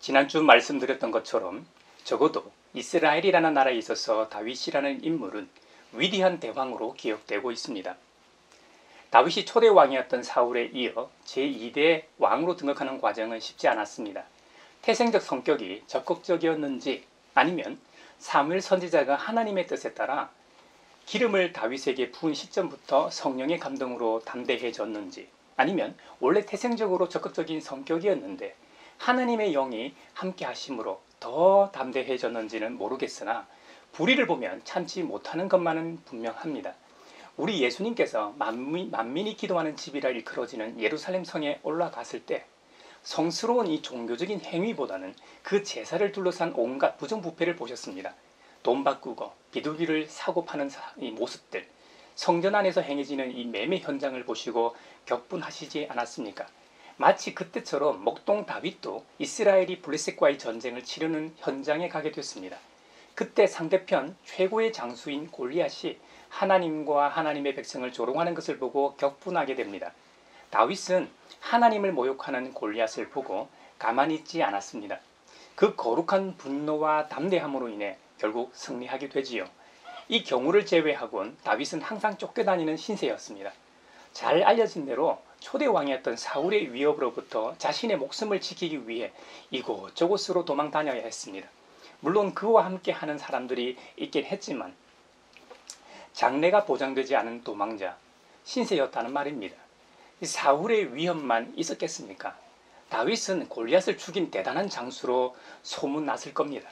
지난주 말씀드렸던 것처럼 적어도 이스라엘이라는 나라에 있어서 다윗이라는 인물은 위대한 대왕으로 기억되고 있습니다. 다윗이 초대 왕이었던 사울에 이어 제2대 왕으로 등극하는 과정은 쉽지 않았습니다. 태생적 성격이 적극적이었는지 아니면 사무엘 선지자가 하나님의 뜻에 따라 기름을 다윗에게 부은 시점부터 성령의 감동으로 담대해졌는지 아니면 원래 태생적으로 적극적인 성격이었는데 하나님의 영이 함께 하심으로 더 담대해졌는지는 모르겠으나 불의를 보면 참지 못하는 것만은 분명합니다. 우리 예수님께서 만민이 기도하는 집이라 일컬어지는 예루살렘 성에 올라갔을 때 성스러운 이 종교적인 행위보다는 그 제사를 둘러싼 온갖 부정부패를 보셨습니다. 돈 바꾸고 비둘기를 사고 파는 이 모습들, 성전 안에서 행해지는 이 매매 현장을 보시고 격분하시지 않았습니까? 마치 그때처럼 목동 다윗도 이스라엘이 블레셋과의 전쟁을 치르는 현장에 가게 됐습니다. 그때 상대편 최고의 장수인 골리앗이 하나님과 하나님의 백성을 조롱하는 것을 보고 격분하게 됩니다. 다윗은 하나님을 모욕하는 골리앗을 보고 가만히 있지 않았습니다. 그 거룩한 분노와 담대함으로 인해 결국 승리하게 되지요. 이 경우를 제외하곤 다윗은 항상 쫓겨다니는 신세였습니다. 잘 알려진 대로 초대 왕이었던 사울의 위협으로부터 자신의 목숨을 지키기 위해 이곳저곳으로 도망 다녀야 했습니다. 물론 그와 함께 하는 사람들이 있긴 했지만 장래가 보장되지 않은 도망자, 신세였다는 말입니다. 사울의 위협만 있었겠습니까? 다윗은 골리앗을 죽인 대단한 장수로 소문났을 겁니다.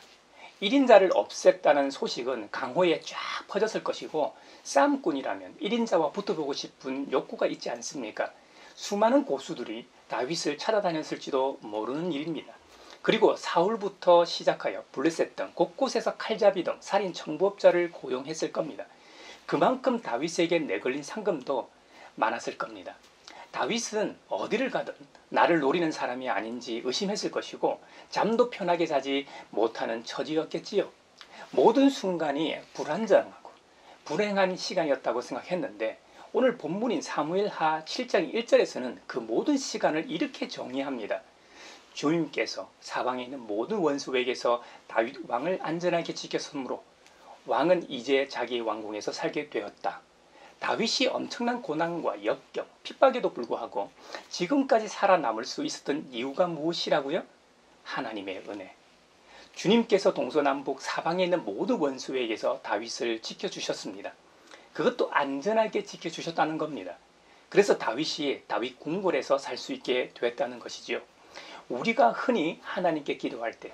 1인자를 없앴다는 소식은 강호에 쫙 퍼졌을 것이고 싸움꾼이라면 1인자와 붙어보고 싶은 욕구가 있지 않습니까? 수많은 고수들이 다윗을 찾아다녔을지도 모르는 일입니다. 그리고 사울부터 시작하여 블레셋 등 곳곳에서 칼잡이 등 살인 청부업자를 고용했을 겁니다. 그만큼 다윗에게 내걸린 상금도 많았을 겁니다. 다윗은 어디를 가든 나를 노리는 사람이 아닌지 의심했을 것이고 잠도 편하게 자지 못하는 처지였겠지요. 모든 순간이 불안정하고 불행한 시간이었다고 생각했는데 오늘 본문인 사무엘하 7장 1절에서는 그 모든 시간을 이렇게 정의합니다. 주님께서 사방에 있는 모든 원수에게서 다윗 왕을 안전하게 지켰으므로 왕은 이제 자기의 왕궁에서 살게 되었다. 다윗이 엄청난 고난과 역경, 핍박에도 불구하고 지금까지 살아남을 수 있었던 이유가 무엇이라고요? 하나님의 은혜. 주님께서 동서남북 사방에 있는 모든 원수에게서 다윗을 지켜주셨습니다. 그것도 안전하게 지켜주셨다는 겁니다. 그래서 다윗이 다윗 궁궐에서 살 수 있게 됐다는 것이지요. 우리가 흔히 하나님께 기도할 때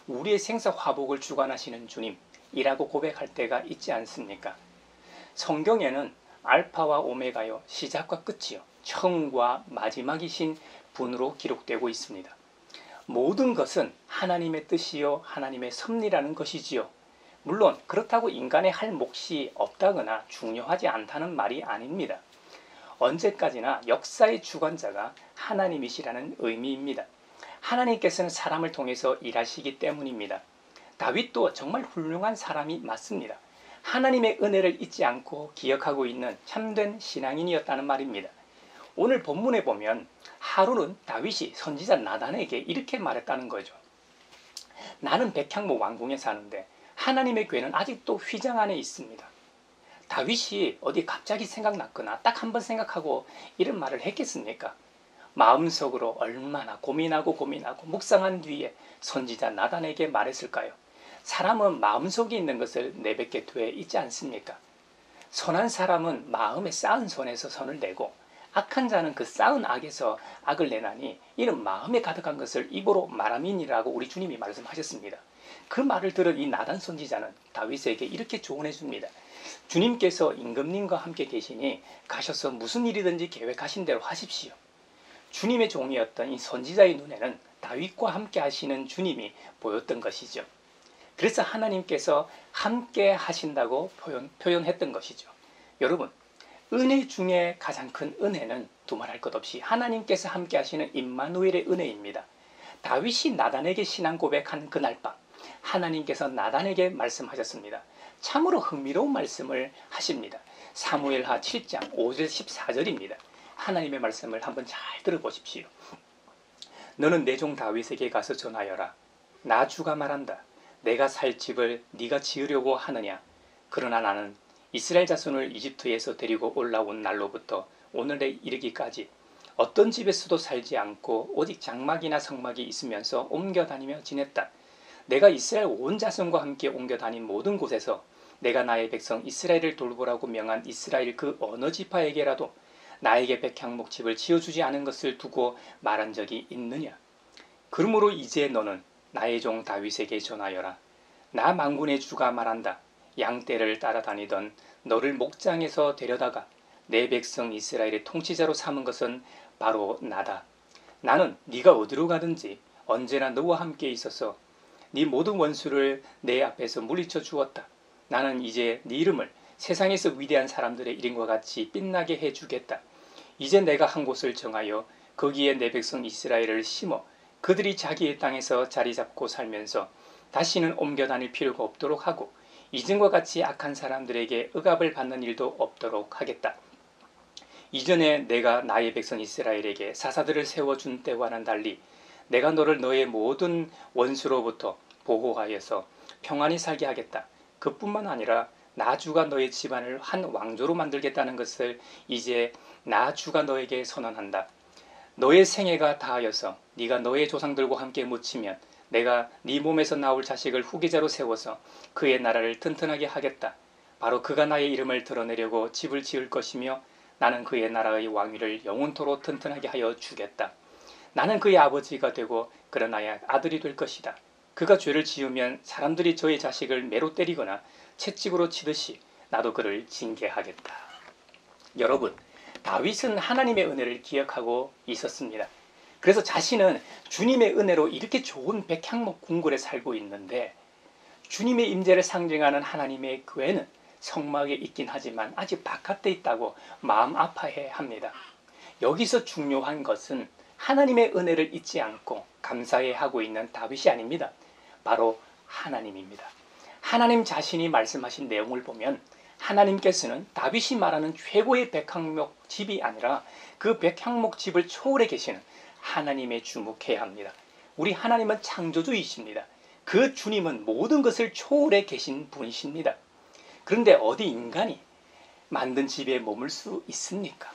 우리의 생사 화복을 주관하시는 주님이라고 고백할 때가 있지 않습니까? 성경에는 알파와 오메가요, 시작과 끝이요, 처음과 마지막이신 분으로 기록되고 있습니다. 모든 것은 하나님의 뜻이요 하나님의 섭리라는 것이지요. 물론 그렇다고 인간의 할 몫이 없다거나 중요하지 않다는 말이 아닙니다. 언제까지나 역사의 주관자가 하나님이시라는 의미입니다. 하나님께서는 사람을 통해서 일하시기 때문입니다. 다윗도 정말 훌륭한 사람이 맞습니다. 하나님의 은혜를 잊지 않고 기억하고 있는 참된 신앙인이었다는 말입니다. 오늘 본문에 보면 하루는 다윗이 선지자 나단에게 이렇게 말했다는 거죠. 나는 백향목 왕궁에 사는데 하나님의 궤는 아직도 휘장 안에 있습니다. 다윗이 어디 갑자기 생각났거나 딱 한 번 생각하고 이런 말을 했겠습니까? 마음속으로 얼마나 고민하고 묵상한 뒤에 선지자 나단에게 말했을까요? 사람은 마음속에 있는 것을 내뱉게 돼 있지 않습니까? 선한 사람은 마음에 쌓은 선에서 선을 내고 악한 자는 그 쌓은 악에서 악을 내나니 이는 마음에 가득한 것을 입으로 말함이니라고 우리 주님이 말씀하셨습니다. 그 말을 들은 이 나단 선지자는 다윗에게 이렇게 조언해 줍니다. 주님께서 임금님과 함께 계시니 가셔서 무슨 일이든지 계획하신 대로 하십시오. 주님의 종이었던 이 선지자의 눈에는 다윗과 함께 하시는 주님이 보였던 것이죠. 그래서 하나님께서 함께 하신다고 표현했던 것이죠. 여러분, 은혜 중에 가장 큰 은혜는 두말할 것 없이 하나님께서 함께 하시는 임마누엘의 은혜입니다. 다윗이 나단에게 신앙 고백한 그날 밤 하나님께서 나단에게 말씀하셨습니다. 참으로 흥미로운 말씀을 하십니다. 사무엘하 7장 5절 14절입니다. 하나님의 말씀을 한번 잘 들어보십시오. 너는 내 종 다윗에게 가서 전하여라. 나 주가 말한다. 내가 살 집을 네가 지으려고 하느냐? 그러나 나는 이스라엘 자손을 이집트에서 데리고 올라온 날로부터 오늘에 이르기까지 어떤 집에서도 살지 않고 오직 장막이나 성막이 있으면서 옮겨 다니며 지냈다. 내가 이스라엘 온 자손과 함께 옮겨 다닌 모든 곳에서 내가 나의 백성 이스라엘을 돌보라고 명한 이스라엘 그 어느 지파에게라도 나에게 백향목 집을 지어주지 않은 것을 두고 말한 적이 있느냐? 그러므로 이제 너는 나의 종 다윗에게 전하여라. 나 만군의 주가 말한다. 양떼를 따라다니던 너를 목장에서 데려다가 내 백성 이스라엘의 통치자로 삼은 것은 바로 나다. 나는 네가 어디로 가든지 언제나 너와 함께 있어서 네 모든 원수를 내 앞에서 물리쳐 주었다. 나는 이제 네 이름을 세상에서 위대한 사람들의 이름과 같이 빛나게 해주겠다. 이제 내가 한 곳을 정하여 거기에 내 백성 이스라엘을 심어 그들이 자기의 땅에서 자리 잡고 살면서 다시는 옮겨 다닐 필요가 없도록 하고 이전과 같이 악한 사람들에게 억압을 받는 일도 없도록 하겠다. 이전에 내가 나의 백성 이스라엘에게 사사들을 세워준 때와는 달리 내가 너를 너의 모든 원수로부터 보호하여서 평안히 살게 하겠다. 그뿐만 아니라 나 주가 너의 집안을 한 왕조로 만들겠다는 것을 이제 나 주가 너에게 선언한다. 너의 생애가 다하여서 네가 너의 조상들과 함께 묻히면 내가 네 몸에서 나올 자식을 후계자로 세워서 그의 나라를 튼튼하게 하겠다. 바로 그가 나의 이름을 드러내려고 집을 지을 것이며 나는 그의 나라의 왕위를 영원토록 튼튼하게 하여 주겠다. 나는 그의 아버지가 되고 그런 나의 아들이 될 것이다. 그가 죄를 지으면 사람들이 저의 자식을 매로 때리거나 채찍으로 치듯이 나도 그를 징계하겠다. 여러분, 다윗은 하나님의 은혜를 기억하고 있었습니다. 그래서 자신은 주님의 은혜로 이렇게 좋은 백향목 궁궐에 살고 있는데 주님의 임재를 상징하는 하나님의 교회는 성막에 있긴 하지만 아직 바깥에 있다고 마음 아파해 합니다. 여기서 중요한 것은 하나님의 은혜를 잊지 않고 감사해 하고 있는 다윗이 아닙니다. 바로 하나님입니다. 하나님 자신이 말씀하신 내용을 보면 하나님께서는 다윗이 말하는 최고의 백향목 집이 아니라 그 백향목 집을 초월해 계시는 하나님에 주목해야 합니다. 우리 하나님은 창조주이십니다. 그 주님은 모든 것을 초월해 계신 분이십니다. 그런데 어디 인간이 만든 집에 머물 수 있습니까?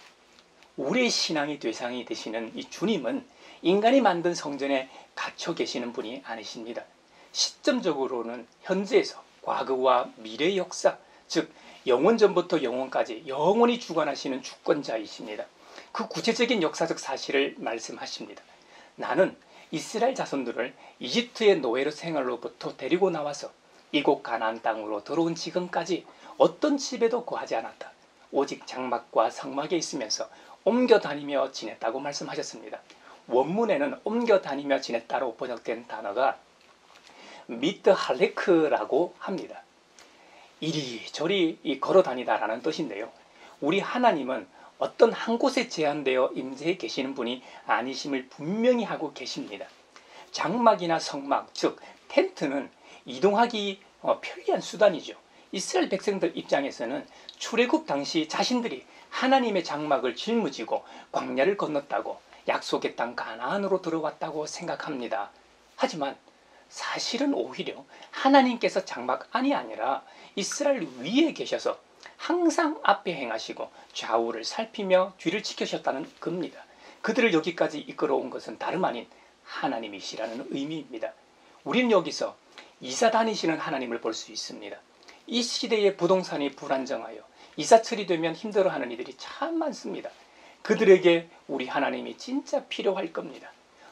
우리의 신앙의 대상이 되시는 이 주님은 인간이 만든 성전에 갇혀 계시는 분이 아니십니다. 시점적으로는 현재에서 과거와 미래의 역사, 즉 영원전부터 영원까지 영원히 주관하시는 주권자이십니다. 그 구체적인 역사적 사실을 말씀하십니다. 나는 이스라엘 자손들을 이집트의 노예로 생활로부터 데리고 나와서 이곳 가나안 땅으로 들어온 지금까지 어떤 집에도 거하지 않았다. 오직 장막과 성막에 있으면서 옮겨 다니며 지냈다고 말씀하셨습니다. 원문에는 옮겨 다니며 지냈다로 번역된 단어가 미트 할레크라고 합니다. 이리저리 걸어 다니다라는 뜻인데요. 우리 하나님은 어떤 한 곳에 제한되어 임재해 계시는 분이 아니심을 분명히 하고 계십니다. 장막이나 성막, 즉 텐트는 이동하기 편리한 수단이죠. 이스라엘 백성들 입장에서는 출애굽 당시 자신들이 하나님의 장막을 짊어지고 광야를 건넜다고 약속의 땅 가나안으로 들어왔다고 생각합니다. 하지만 사실은 오히려 하나님께서 장막 안이 아니라 이스라엘 위에 계셔서 항상 앞에 행하시고 좌우를 살피며 뒤를 지키셨다는 겁니다. 그들을 여기까지 이끌어온 것은 다름 아닌 하나님이시라는 의미입니다. 우리는 여기서 이사 다니시는 하나님을 볼 수 있습니다. 이 시대의 부동산이 불안정하여 이사철이 되면 힘들어하는 이들이 참 많습니다. 그들에게 우리 하나님이 진짜 필요할 겁니다.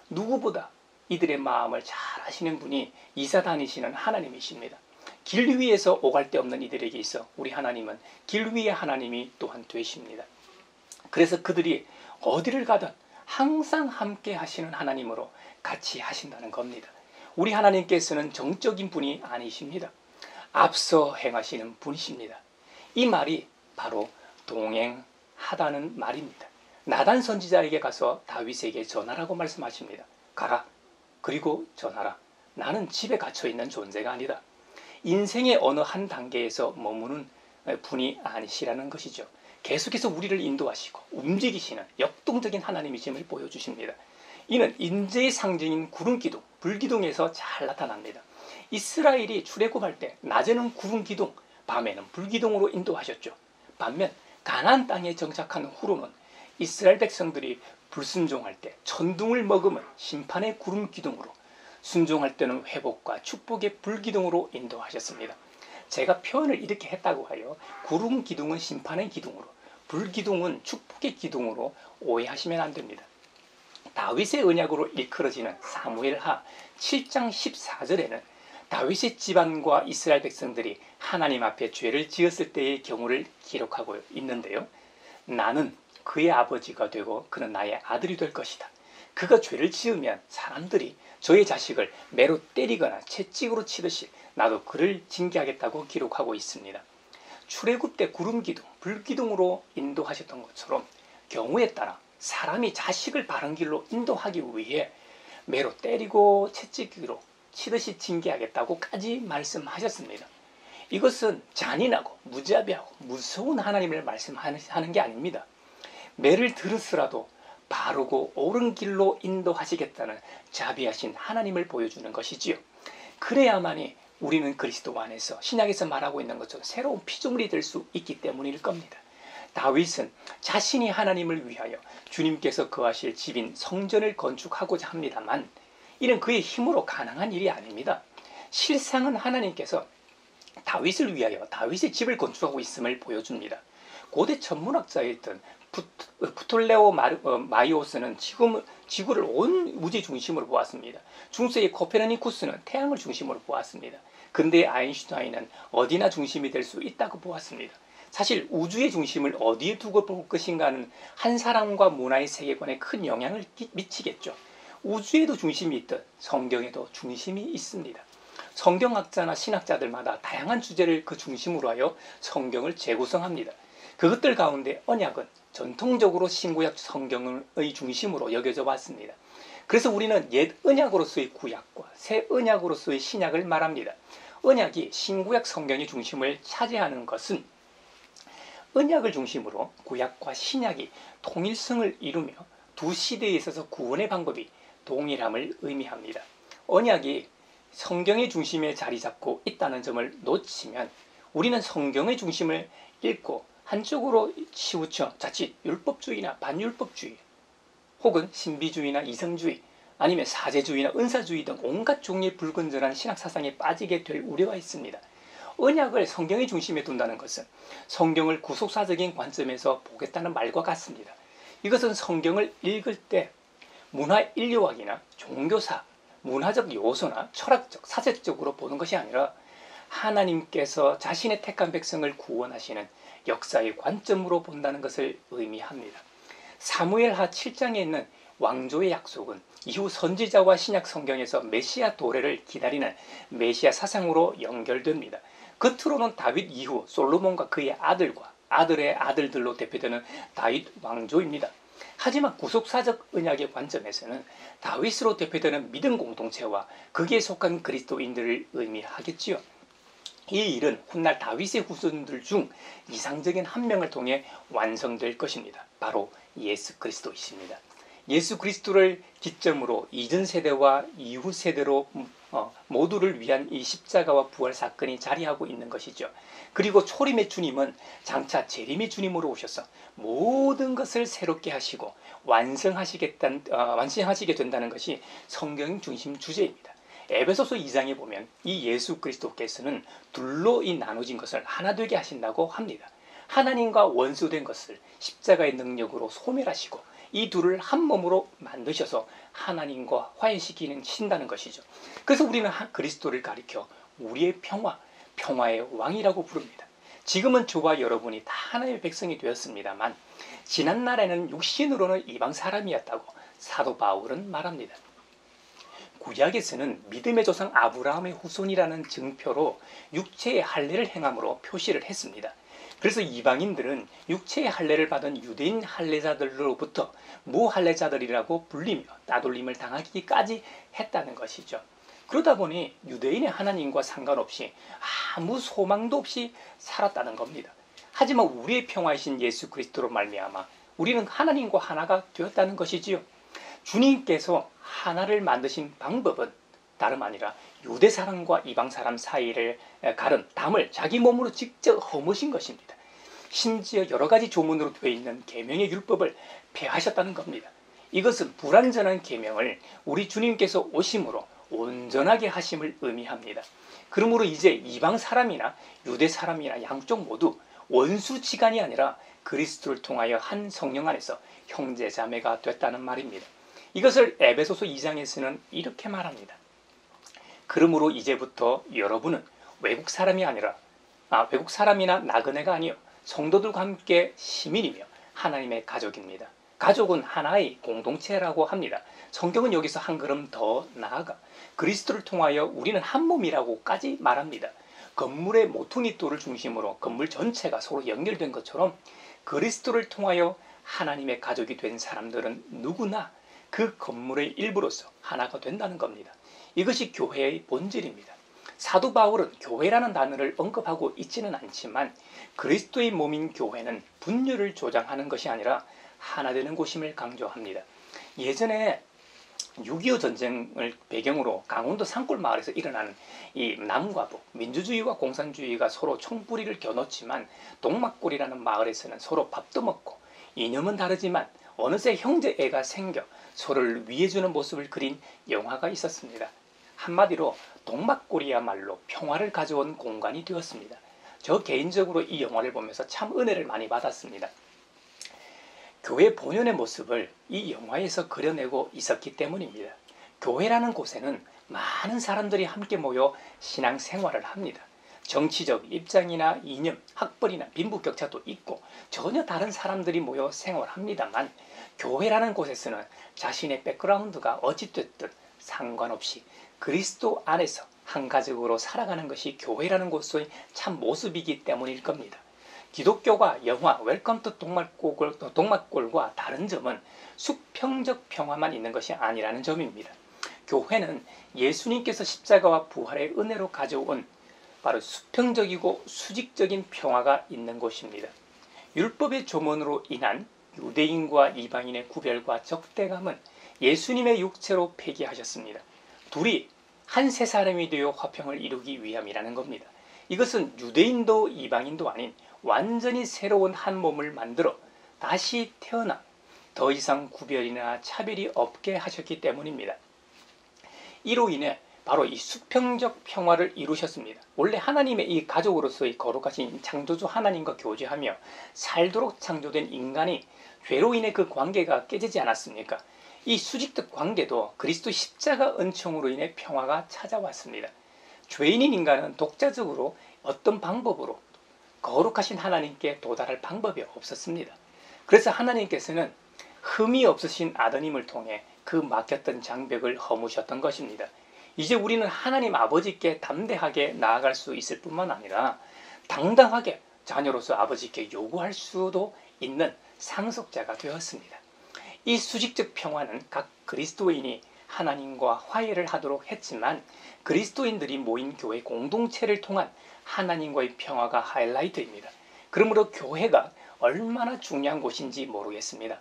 누구보다 이들의 마음을 잘 아시는 분이 이사 다니시는 하나님이십니다. 길 위에서 오갈 데 없는 이들에게 있어 우리 하나님은 길 위의 하나님이 또한 되십니다. 그래서 그들이 어디를 가든 항상 함께 하시는 하나님으로 같이 하신다는 겁니다. 우리 하나님께서는 정적인 분이 아니십니다. 앞서 행하시는 분이십니다. 이 말이 바로 동행하다는 말입니다. 나단 선지자에게 가서 다윗에게 전하라고 말씀하십니다. 가라. 그리고 전하라. 나는 집에 갇혀있는 존재가 아니다. 인생의 어느 한 단계에서 머무는 분이 아니시라는 것이죠. 계속해서 우리를 인도하시고 움직이시는 역동적인 하나님이심을 보여주십니다. 이는 인재의 상징인 구름기둥, 불기둥에서 잘 나타납니다. 이스라엘이 출애굽할 때 낮에는 구름기둥, 밤에는 불기둥으로 인도하셨죠. 반면 가나안 땅에 정착한 후로는 이스라엘 백성들이 불순종할 때 천둥을 머금은 심판의 구름기둥으로, 순종할 때는 회복과 축복의 불기둥으로 인도하셨습니다. 제가 표현을 이렇게 했다고 하여 구름기둥은 심판의 기둥으로, 불기둥은 축복의 기둥으로 오해하시면 안 됩니다. 다윗의 언약으로 일컬어지는 사무엘하 7장 14절에는 다윗의 집안과 이스라엘 백성들이 하나님 앞에 죄를 지었을 때의 경우를 기록하고 있는데요. 나는 그의 아버지가 되고 그는 나의 아들이 될 것이다. 그가 죄를 지으면 사람들이 저의 자식을 매로 때리거나 채찍으로 치듯이 나도 그를 징계하겠다고 기록하고 있습니다. 출애굽 때 구름기둥, 불기둥으로 인도하셨던 것처럼 경우에 따라 사람이 자식을 바른 길로 인도하기 위해 매로 때리고 채찍으로 치듯이 징계하겠다고까지 말씀하셨습니다. 이것은 잔인하고 무자비하고 무서운 하나님을 말씀하는 게 아닙니다. 매를 들었으라도 바르고 옳은 길로 인도하시겠다는 자비하신 하나님을 보여주는 것이지요. 그래야만이 우리는 그리스도 안에서 신약에서 말하고 있는 것처럼 새로운 피조물이 될 수 있기 때문일 겁니다. 다윗은 자신이 하나님을 위하여 주님께서 거하실 집인 성전을 건축하고자 합니다만 이는 그의 힘으로 가능한 일이 아닙니다. 실상은 하나님께서 다윗을 위하여 다윗의 집을 건축하고 있음을 보여줍니다. 고대 천문학자였던 프톨레오 마이오스는 지구를 온 우주 중심으로 보았습니다. 중세의 코페르니쿠스는 태양을 중심으로 보았습니다. 근대 아인슈타인은 어디나 중심이 될 수 있다고 보았습니다. 사실 우주의 중심을 어디에 두고 볼 것인가는 한 사람과 문화의 세계관에 큰 영향을 미치겠죠. 우주에도 중심이 있듯 성경에도 중심이 있습니다. 성경학자나 신학자들마다 다양한 주제를 그 중심으로 하여 성경을 재구성합니다. 그것들 가운데 언약은 전통적으로 신구약 성경의 중심으로 여겨져 왔습니다. 그래서 우리는 옛 언약으로서의 구약과 새 언약으로서의 신약을 말합니다. 언약이 신구약 성경의 중심을 차지하는 것은 언약을 중심으로 구약과 신약이 통일성을 이루며 두 시대에 있어서 구원의 방법이 동일함을 의미합니다. 언약이 성경의 중심에 자리 잡고 있다는 점을 놓치면 우리는 성경의 중심을 잃고 한쪽으로 치우쳐 자칫 율법주의나 반율법주의 혹은 신비주의나 이성주의 아니면 사제주의나 은사주의 등 온갖 종류의 불건전한 신학사상에 빠지게 될 우려가 있습니다. 언약을 성경의 중심에 둔다는 것은 성경을 구속사적인 관점에서 보겠다는 말과 같습니다. 이것은 성경을 읽을 때 문화인류학이나 종교사, 문화적 요소나 철학적, 사색적으로 보는 것이 아니라 하나님께서 자신의 택한 백성을 구원하시는 역사의 관점으로 본다는 것을 의미합니다. 사무엘하 7장에 있는 왕조의 약속은 이후 선지자와 신약 성경에서 메시아 도래를 기다리는 메시아 사상으로 연결됩니다. 겉으로는 다윗 이후 솔로몬과 그의 아들과 아들의 아들들로 대표되는 다윗 왕조입니다. 하지만 구속사적 언약의 관점에서는 다윗으로 대표되는 믿음 공동체와 거기에 속한 그리스도인들을 의미하겠지요. 이 일은 훗날 다윗의 후손들 중 이상적인 한 명을 통해 완성될 것입니다. 바로 예수 그리스도이십니다. 예수 그리스도를 기점으로 이전 세대와 이후 세대로 모두를 위한 이 십자가와 부활 사건이 자리하고 있는 것이죠. 그리고 초림의 주님은 장차 재림의 주님으로 오셔서 모든 것을 새롭게 하시고 완성하시게 된다는 것이 성경 중심 주제입니다. 에베소서 2장에 보면 이 예수 그리스도께서는 둘로 나눠진 것을 하나 되게 하신다고 합니다. 하나님과 원수된 것을 십자가의 능력으로 소멸하시고 이 둘을 한 몸으로 만드셔서 하나님과 화해시키신다는 것이죠. 그래서 우리는 그리스도를 가리켜 우리의 평화의 왕이라고 부릅니다. 지금은 저와 여러분이 다 하나님의 백성이 되었습니다만 지난 날에는 육신으로는 이방 사람이었다고 사도 바울은 말합니다. 구약에서는 믿음의 조상 아브라함의 후손이라는 증표로 육체의 할례를 행함으로 표시를 했습니다. 그래서 이방인들은 육체의 할례를 받은 유대인 할례자들로부터 무할례자들이라고 불리며 따돌림을 당하기까지 했다는 것이죠. 그러다 보니 유대인의 하나님과 상관없이 아무 소망도 없이 살았다는 겁니다. 하지만 우리의 평화이신 예수 그리스도로 말미암아 우리는 하나님과 하나가 되었다는 것이지요. 주님께서 하나를 만드신 방법은 다름 아니라 유대 사람과 이방 사람 사이를 가른 담을 자기 몸으로 직접 허무신 것입니다. 심지어 여러 가지 조문으로 되어 있는 계명의 율법을 폐하셨다는 겁니다. 이것은 불완전한 계명을 우리 주님께서 오심으로 온전하게 하심을 의미합니다. 그러므로 이제 이방 사람이나 유대 사람이나 양쪽 모두 원수지간이 아니라 그리스도를 통하여 한 성령 안에서 형제 자매가 됐다는 말입니다. 이것을 에베소서 2장에서는 이렇게 말합니다. 그러므로 이제부터 여러분은 외국 사람이나 나그네가 아니요 성도들과 함께 시민이며 하나님의 가족입니다. 가족은 하나의 공동체라고 합니다. 성경은 여기서 한 걸음 더 나아가 그리스도를 통하여 우리는 한 몸이라고까지 말합니다. 건물의 모퉁이돌을 중심으로 건물 전체가 서로 연결된 것처럼 그리스도를 통하여 하나님의 가족이 된 사람들은 누구나 그 건물의 일부로서 하나가 된다는 겁니다. 이것이 교회의 본질입니다. 사도 바울은 교회라는 단어를 언급하고 있지는 않지만 그리스도의 몸인 교회는 분열을 조장하는 것이 아니라 하나 되는 곳임을 강조합니다. 예전에 6.25 전쟁을 배경으로 강원도 산골 마을에서 일어나는 이 남과 북, 민주주의와 공산주의가 서로 총뿌리를 겨눴지만 동막골이라는 마을에서는 서로 밥도 먹고 이념은 다르지만 어느새 형제애가 생겨 서로를 위해주는 모습을 그린 영화가 있었습니다. 한마디로 동막골이야말로 평화를 가져온 공간이 되었습니다. 저 개인적으로 이 영화를 보면서 참 은혜를 많이 받았습니다. 교회 본연의 모습을 이 영화에서 그려내고 있었기 때문입니다. 교회라는 곳에는 많은 사람들이 함께 모여 신앙생활을 합니다. 정치적 입장이나 이념, 학벌이나 빈부격차도 있고 전혀 다른 사람들이 모여 생활합니다만 교회라는 곳에서는 자신의 백그라운드가 어찌됐든 상관없이 그리스도 안에서 한 가족으로 살아가는 것이 교회라는 곳의 참 모습이기 때문일 겁니다. 기독교가 영화 웰컴 투 동막골과 다른 점은 수평적 평화만 있는 것이 아니라는 점입니다. 교회는 예수님께서 십자가와 부활의 은혜로 가져온 바로 수평적이고 수직적인 평화가 있는 곳입니다. 율법의 조문으로 인한 유대인과 이방인의 구별과 적대감은 예수님의 육체로 폐기하셨습니다. 둘이 한 세 사람이 되어 화평을 이루기 위함이라는 겁니다. 이것은 유대인도 이방인도 아닌 완전히 새로운 한 몸을 만들어 다시 태어나 더 이상 구별이나 차별이 없게 하셨기 때문입니다. 이로 인해 바로 이 수평적 평화를 이루셨습니다. 원래 하나님의 이 가족으로서의 거룩하신 창조주 하나님과 교제하며 살도록 창조된 인간이 죄로 인해 그 관계가 깨지지 않았습니까? 이 수직적 관계도 그리스도 십자가 은총으로 인해 평화가 찾아왔습니다. 죄인인 인간은 독자적으로 어떤 방법으로 거룩하신 하나님께 도달할 방법이 없었습니다. 그래서 하나님께서는 흠이 없으신 아드님을 통해 그 막혔던 장벽을 허무셨던 것입니다. 이제 우리는 하나님 아버지께 담대하게 나아갈 수 있을 뿐만 아니라 당당하게 자녀로서 아버지께 요구할 수도 있는 상속자가 되었습니다. 이 수직적 평화는 각 그리스도인이 하나님과 화해를 하도록 했지만 그리스도인들이 모인 교회 공동체를 통한 하나님과의 평화가 하이라이트입니다. 그러므로 교회가 얼마나 중요한 곳인지 모르겠습니다.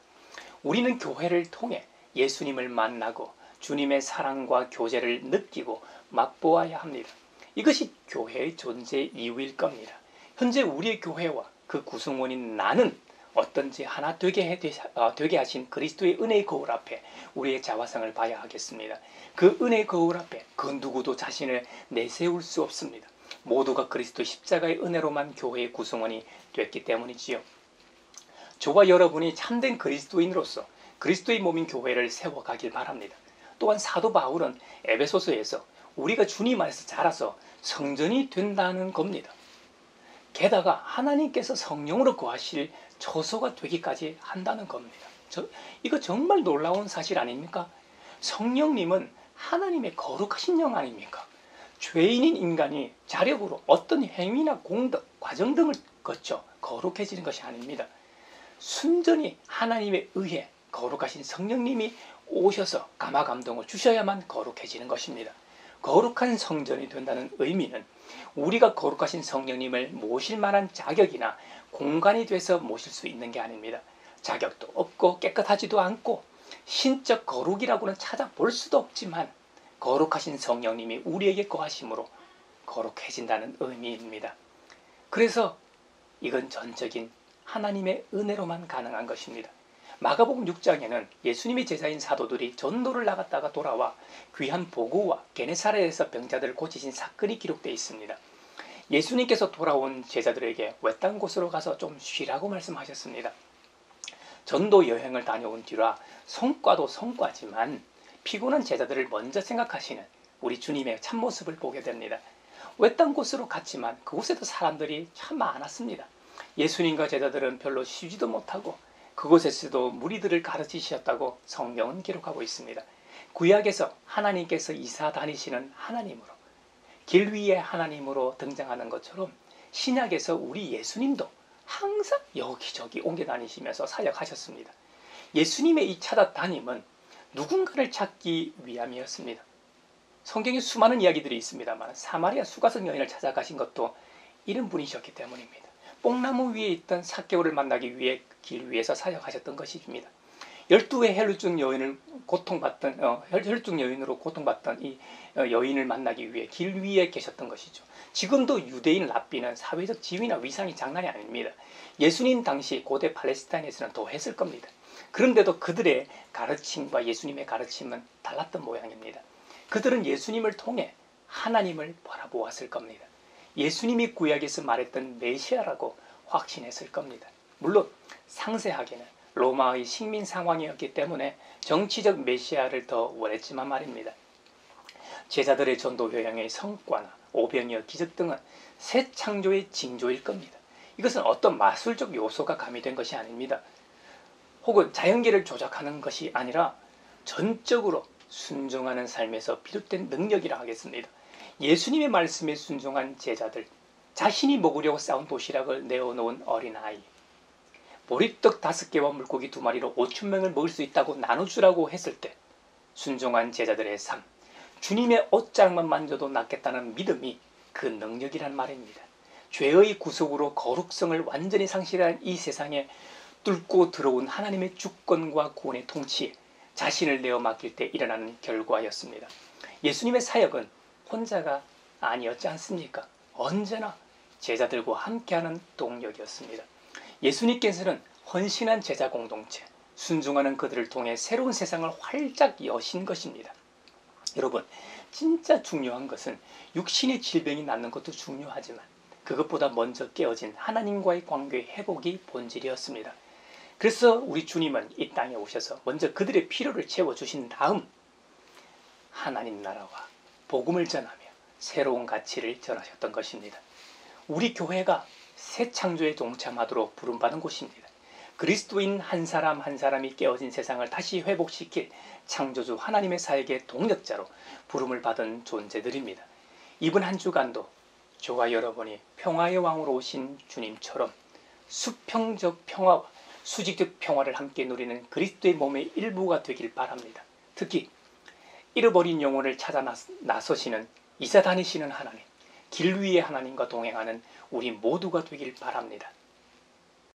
우리는 교회를 통해 예수님을 만나고 주님의 사랑과 교제를 느끼고 맛보아야 합니다. 이것이 교회의 존재 이유일 겁니다. 현재 우리의 교회와 그 구성원인 나는 어떤지 하나 되게 하신 그리스도의 은혜의 거울 앞에 우리의 자화상을 봐야 하겠습니다. 그 은혜의 거울 앞에 그 누구도 자신을 내세울 수 없습니다. 모두가 그리스도 십자가의 은혜로만 교회의 구성원이 됐기 때문이지요. 저와 여러분이 참된 그리스도인으로서 그리스도의 몸인 교회를 세워가길 바랍니다. 또한 사도 바울은 에베소서에서 우리가 주님 안에서 자라서 성전이 된다는 겁니다. 게다가 하나님께서 성령으로 거하실 처소가 되기까지 한다는 겁니다. 이거 정말 놀라운 사실 아닙니까? 성령님은 하나님의 거룩하신 영 아닙니까? 죄인인 인간이 자력으로 어떤 행위나 공덕, 과정 등을 거쳐 거룩해지는 것이 아닙니다. 순전히 하나님에 의해 거룩하신 성령님이 오셔서 감화 감동을 주셔야만 거룩해지는 것입니다. 거룩한 성전이 된다는 의미는 우리가 거룩하신 성령님을 모실 만한 자격이나 공간이 돼서 모실 수 있는 게 아닙니다. 자격도 없고 깨끗하지도 않고 신적 거룩이라고는 찾아볼 수도 없지만 거룩하신 성령님이 우리에게 거하심으로 거룩해진다는 의미입니다. 그래서 이건 전적인 하나님의 은혜로만 가능한 것입니다. 마가복음 6장에는 예수님의 제자인 사도들이 전도를 나갔다가 돌아와 귀한 보고와 게네사렛에서 병자들을 고치신 사건이 기록되어 있습니다. 예수님께서 돌아온 제자들에게 외딴 곳으로 가서 좀 쉬라고 말씀하셨습니다. 전도 여행을 다녀온 뒤라 성과도 성과지만 피곤한 제자들을 먼저 생각하시는 우리 주님의 참모습을 보게 됩니다. 외딴 곳으로 갔지만 그곳에도 사람들이 참 많았습니다. 예수님과 제자들은 별로 쉬지도 못하고 그곳에서도 무리들을 가르치셨다고 성경은 기록하고 있습니다. 구약에서 하나님께서 이사 다니시는 하나님으로, 길 위의 하나님으로 등장하는 것처럼 신약에서 우리 예수님도 항상 여기저기 옮겨 다니시면서 사역하셨습니다. 예수님의 이 찾아다님은 누군가를 찾기 위함이었습니다. 성경에 수많은 이야기들이 있습니다만 사마리아 수가성 여인을 찾아가신 것도 이런 분이셨기 때문입니다. 뽕나무 위에 있던 삭개오를 만나기 위해 길 위에서 사역하셨던 것입니다. 12의 혈루증 여인을 고통받던 혈루증 여인으로 고통받던 이 여인을 만나기 위해 길 위에 계셨던 것이죠. 지금도 유대인 랍비는 사회적 지위나 위상이 장난이 아닙니다. 예수님 당시 고대 팔레스타인에서는 더 했을 겁니다. 그런데도 그들의 가르침과 예수님의 가르침은 달랐던 모양입니다. 그들은 예수님을 통해 하나님을 바라보았을 겁니다. 예수님이 구약에서 말했던 메시아라고 확신했을 겁니다. 물론 상세하게는 로마의 식민 상황이었기 때문에 정치적 메시아를 더 원했지만 말입니다. 제자들의 전도 여행의 성과나 오병이어 기적 등은 새 창조의 징조일 겁니다. 이것은 어떤 마술적 요소가 가미된 것이 아닙니다. 혹은 자연계를 조작하는 것이 아니라 전적으로 순종하는 삶에서 비롯된 능력이라 하겠습니다. 예수님의 말씀에 순종한 제자들, 자신이 먹으려고 싸운 도시락을 내어놓은 어린아이, 보리떡 5개와 물고기 2마리로 5,000명을 먹을 수 있다고 나눠주라고 했을 때 순종한 제자들의 삶, 주님의 옷장만 만져도 낫겠다는 믿음이 그 능력이란 말입니다. 죄의 구속으로 거룩성을 완전히 상실한 이 세상에 뚫고 들어온 하나님의 주권과 구원의 통치에 자신을 내어 맡길 때 일어나는 결과였습니다. 예수님의 사역은 혼자가 아니었지 않습니까? 언제나 제자들과 함께하는 동력이었습니다. 예수님께서는 헌신한 제자 공동체, 순종하는 그들을 통해 새로운 세상을 활짝 여신 것입니다. 여러분, 진짜 중요한 것은 육신의 질병이 낫는 것도 중요하지만 그것보다 먼저 깨어진 하나님과의 관계의 회복이 본질이었습니다. 그래서 우리 주님은 이 땅에 오셔서 먼저 그들의 필요를 채워주신 다음 하나님 나라와 복음을 전하며 새로운 가치를 전하셨던 것입니다. 우리 교회가 새 창조에 동참하도록 부름받은 곳입니다. 그리스도인 한 사람 한 사람이 깨어진 세상을 다시 회복시킬 창조주 하나님의 사역의 동력자로 부름을 받은 존재들입니다. 이번 한 주간도 저와 여러분이 평화의 왕으로 오신 주님처럼 수평적 평화와 수직적 평화를 함께 누리는 그리스도의 몸의 일부가 되길 바랍니다. 특히 잃어버린 영혼을 찾아 나서시는 이사 다니시는 하나님, 길 위의 하나님과 동행하는 우리 모두가 되길 바랍니다.